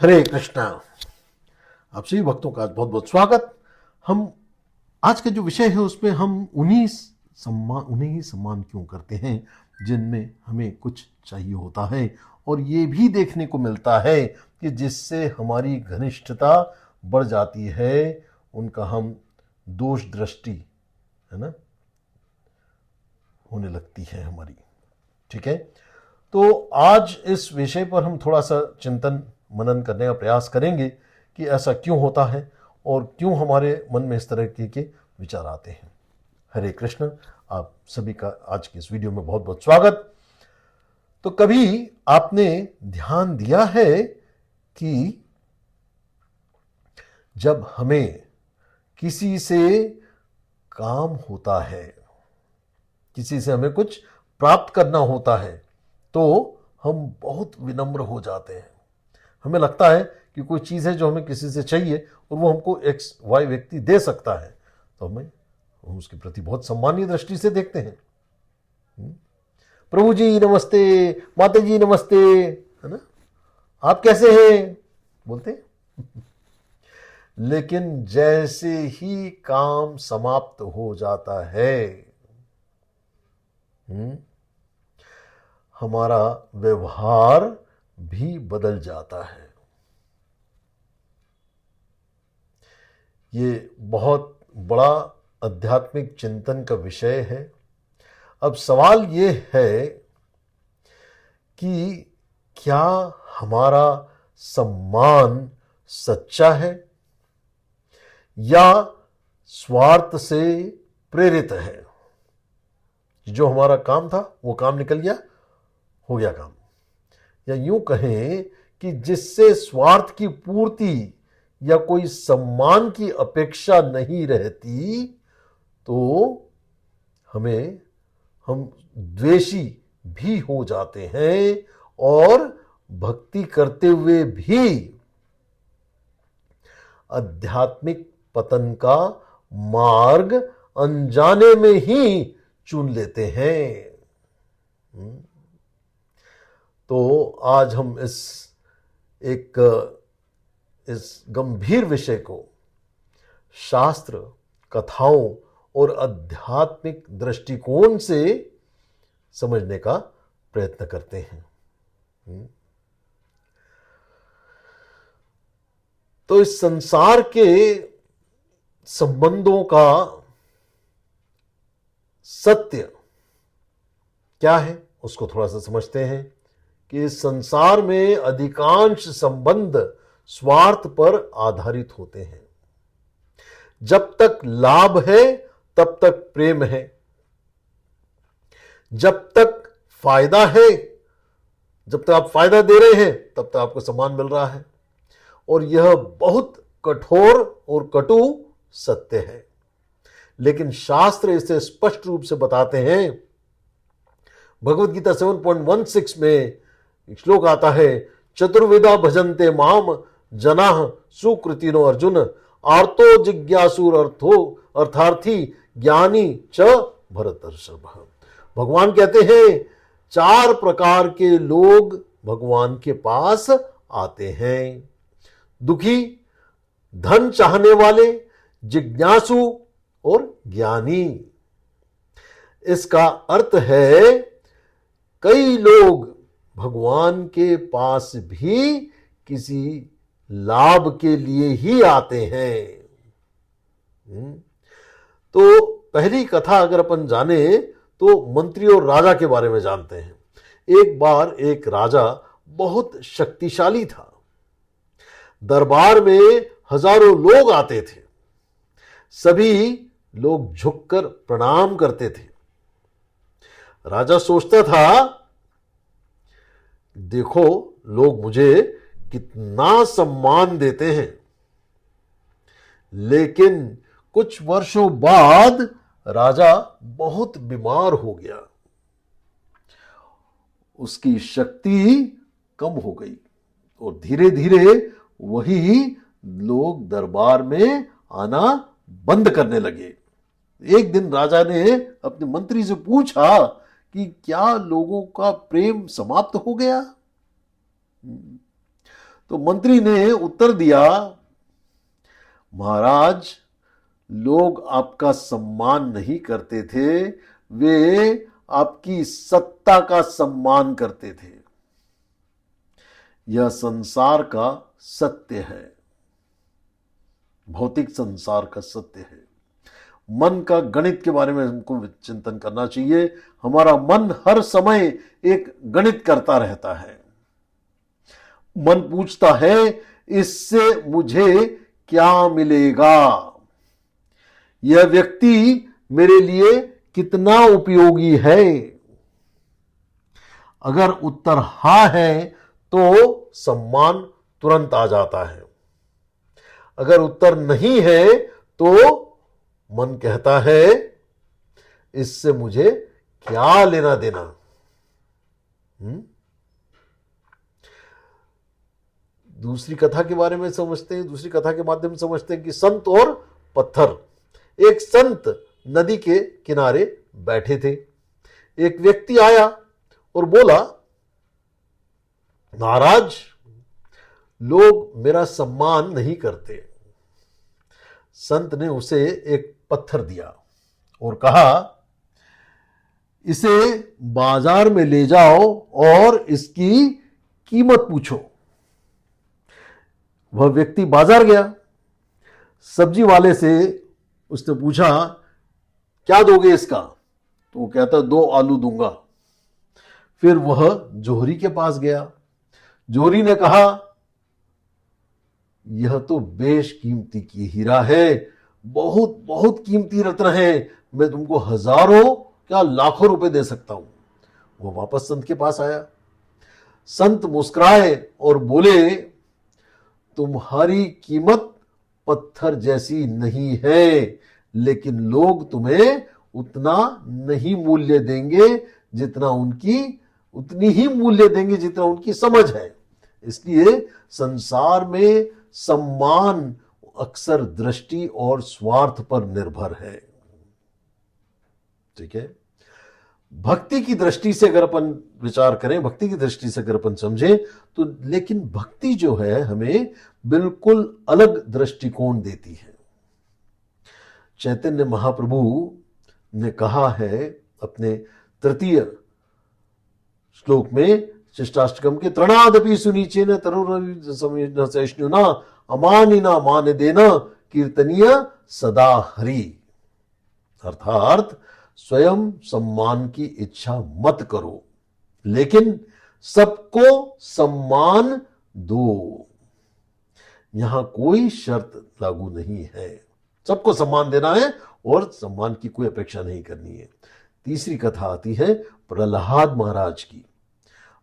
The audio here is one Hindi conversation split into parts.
हरे कृष्णा। आप सभी भक्तों का बहुत बहुत स्वागत। हम आज का जो विषय है उसमें हम उन्हीं ही सम्मान क्यों करते हैं जिनमें हमें कुछ चाहिए होता है, और ये भी देखने को मिलता है कि जिससे हमारी घनिष्ठता बढ़ जाती है उनका हम दोष दृष्टि है ना होने लगती है हमारी। ठीक है, तो आज इस विषय पर हम थोड़ा सा चिंतन मनन करने का प्रयास करेंगे कि ऐसा क्यों होता है और क्यों हमारे मन में इस तरह के विचार आते हैं। हरे कृष्ण। आप सभी का आज की इस वीडियो में बहुत बहुत स्वागत। तो कभी आपने ध्यान दिया है कि जब हमें किसी से काम होता है, किसी से हमें कुछ प्राप्त करना होता है, तो हम बहुत विनम्र हो जाते हैं। हमें लगता है कि कोई चीज़ है जो हमें किसी से चाहिए और वो हमको एक्स वाई व्यक्ति दे सकता है, तो हम उसके प्रति बहुत सम्मानीय दृष्टि से देखते हैं। प्रभु जी नमस्ते, माता जी नमस्ते, है ना, आप कैसे हैं बोलते हैं। लेकिन जैसे ही काम समाप्त हो जाता है हमारा व्यवहार भी बदल जाता है। ये बहुत बड़ा आध्यात्मिक चिंतन का विषय है। अब सवाल ये है कि क्या हमारा सम्मान सच्चा है या स्वार्थ से प्रेरित है? जो हमारा काम था वो काम निकल गया, हो गया काम, या यूं कहें कि जिससे स्वार्थ की पूर्ति या कोई सम्मान की अपेक्षा नहीं रहती, तो हम द्वेषी भी हो जाते हैं और भक्ति करते हुए भी आध्यात्मिक पतन का मार्ग अनजाने में ही चुन लेते हैं। तो आज हम इस गंभीर विषय को शास्त्र, कथाओं और आध्यात्मिक दृष्टिकोण से समझने का प्रयत्न करते हैं। तो इस संसार के संबंधों का सत्य क्या है उसको थोड़ा सा समझते हैं कि इस संसार में अधिकांश संबंध स्वार्थ पर आधारित होते हैं। जब तक लाभ है तब तक प्रेम है, जब तक फायदा है, जब तक आप फायदा दे रहे हैं तब तक आपको सम्मान मिल रहा है। और यह बहुत कठोर और कटु सत्य है, लेकिन शास्त्र इसे स्पष्ट रूप से बताते हैं। भगवद गीता 7.16 में एक श्लोक आता है, चतुर्विधा भजन्ते माम जनाः सुकृतिनो अर्जुन आर्तो जिज्ञासुर अर्थार्थी ज्ञानी च भरतर्षभ। भगवान कहते हैं 4 प्रकार के लोग भगवान के पास आते हैं। दुखी, धन चाहने वाले, जिज्ञासु और ज्ञानी। इसका अर्थ है कई लोग भगवान के पास भी किसी लाभ के लिए ही आते हैं। तो पहली कथा अगर अपन जाने तो मंत्री और राजा के बारे में जानते हैं। एक बार एक राजा बहुत शक्तिशाली था। दरबार में हजारों लोग आते थे। सभी लोग झुककर प्रणाम करते थे। राजा सोचता था, देखो लोग मुझे कितना सम्मान देते हैं। लेकिन कुछ वर्षों बाद राजा बहुत बीमार हो गया। उसकी शक्ति कम हो गई और धीरे धीरे वही लोग दरबार में आना बंद करने लगे। एक दिन राजा ने अपने मंत्री से पूछा कि क्या लोगों का प्रेम समाप्त हो गया? तो मंत्री ने उत्तर दिया, महाराज, लोग आपका सम्मान नहीं करते थे, वे आपकी सत्ता का सम्मान करते थे। यह संसार का सत्य है, भौतिक संसार का सत्य है। मन का गणित के बारे में हमको चिंतन करना चाहिए। हमारा मन हर समय एक गणित करता रहता है। मन पूछता है, इससे मुझे क्या मिलेगा, यह व्यक्ति मेरे लिए कितना उपयोगी है। अगर उत्तर हां है तो सम्मान तुरंत आ जाता है। अगर उत्तर नहीं है तो मन कहता है, इससे मुझे क्या लेना देना। दूसरी कथा के बारे में समझते हैं, दूसरी कथा के माध्यम से समझते हैं कि संत और पत्थर। एक संत नदी के किनारे बैठे थे। एक व्यक्ति आया और बोला, महाराज, लोग मेरा सम्मान नहीं करते। संत ने उसे एक पत्थर दिया और कहा, इसे बाजार में ले जाओ और इसकी कीमत पूछो। वह व्यक्ति बाजार गया। सब्जी वाले से उसने पूछा, क्या दोगे इसका? तो वो कहता, 2 आलू दूंगा। फिर वह जोहरी के पास गया। जोहरी ने कहा, यह तो बेशकीमती की हीरा है, बहुत बहुत कीमती रत्न है, मैं तुमको हजारों क्या लाखों रुपए दे सकता हूं। वो वापस संत के पास आया। संत मुस्कुराए और बोले, तुम्हारी कीमत पत्थर जैसी नहीं है, लेकिन लोग तुम्हें उतना नहीं मूल्य देंगे जितना उतनी ही मूल्य देंगे जितना उनकी समझ है। इसलिए संसार में सम्मान अक्सर दृष्टि और स्वार्थ पर निर्भर है। ठीक है। भक्ति की दृष्टि से अगर अपन विचार करें, भक्ति की दृष्टि से अगर अपन समझें तो, लेकिन भक्ति जो है हमें बिल्कुल अलग दृष्टिकोण देती है। चैतन्य महाप्रभु ने कहा है अपने 3 श्लोक में, शिष्टाष्टकम के, तृणादपि सुनीचे न तरुण अमानिना मान देना कीर्तनीय सदा हरि। अर्थात स्वयं सम्मान की इच्छा मत करो, लेकिन सबको सम्मान दो। यहां कोई शर्त लागू नहीं है, सबको सम्मान देना है और सम्मान की कोई अपेक्षा नहीं करनी है। तीसरी कथा आती है प्रहलाद महाराज की।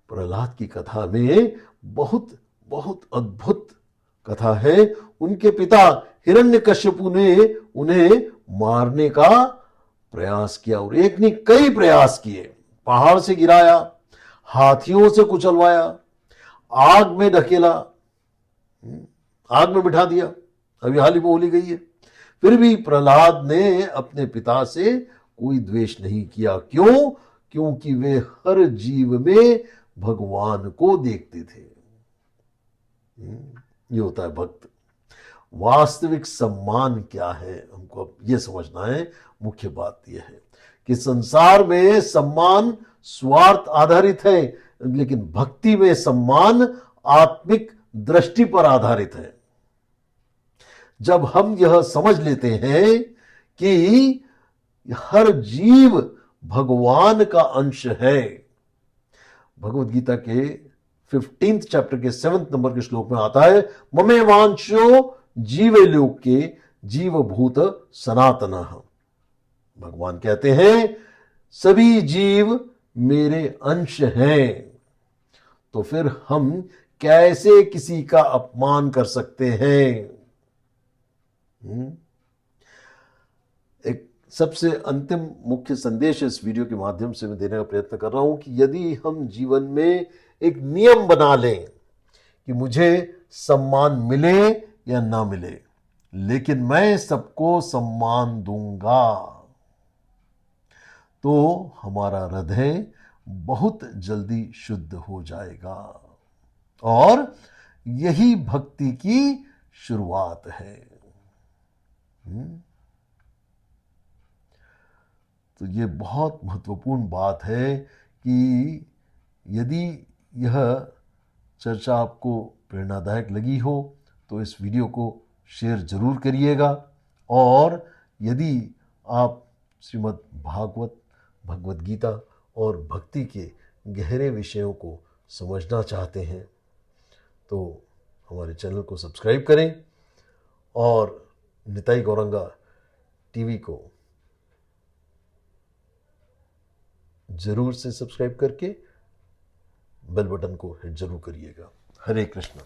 प्रहलाद की कथा में बहुत बहुत अद्भुत कथा है। उनके पिता हिरण्यकश्यपु ने उन्हें मारने का प्रयास किया, और एक नहीं कई प्रयास किए। पहाड़ से गिराया, हाथियों से कुचलवाया, आग में ढकेला, आग में बिठा दिया, अभी हाल ही में बोली गई है। फिर भी प्रहलाद ने अपने पिता से कोई द्वेष नहीं किया। क्यों? क्योंकि वे हर जीव में भगवान को देखते थे। ये होता है भक्त। वास्तविक सम्मान क्या है, हमको अब यह समझना है। मुख्य बात यह है कि संसार में सम्मान स्वार्थ आधारित है, लेकिन भक्ति में सम्मान आत्मिक दृष्टि पर आधारित है। जब हम यह समझ लेते हैं कि हर जीव भगवान का अंश है। भगवद गीता के 15th चैप्टर के 7th नंबर के श्लोक में आता है, ममे वांशो जीवे लोक के जीवभूत सनातनः। भगवान कहते हैं सभी जीव मेरे अंश हैं। तो फिर हम कैसे किसी का अपमान कर सकते हैं? एक सबसे अंतिम मुख्य संदेश इस वीडियो के माध्यम से मैं देने का प्रयत्न कर रहा हूं कि यदि हम जीवन में एक नियम बना लें कि मुझे सम्मान मिले या ना मिले, लेकिन मैं सबको सम्मान दूंगा, तो हमारा हृदय बहुत जल्दी शुद्ध हो जाएगा और यही भक्ति की शुरुआत है। तो ये बहुत महत्वपूर्ण बात है कि यदि यह चर्चा आपको प्रेरणादायक लगी हो तो इस वीडियो को शेयर जरूर करिएगा। और यदि आप श्रीमद् भागवत, भगवद गीता और भक्ति के गहरे विषयों को समझना चाहते हैं तो हमारे चैनल को सब्सक्राइब करें और निताई गौरंगा टीवी को जरूर से सब्सक्राइब करके बेल बटन को हिट जरूर करिएगा। हरे कृष्ण।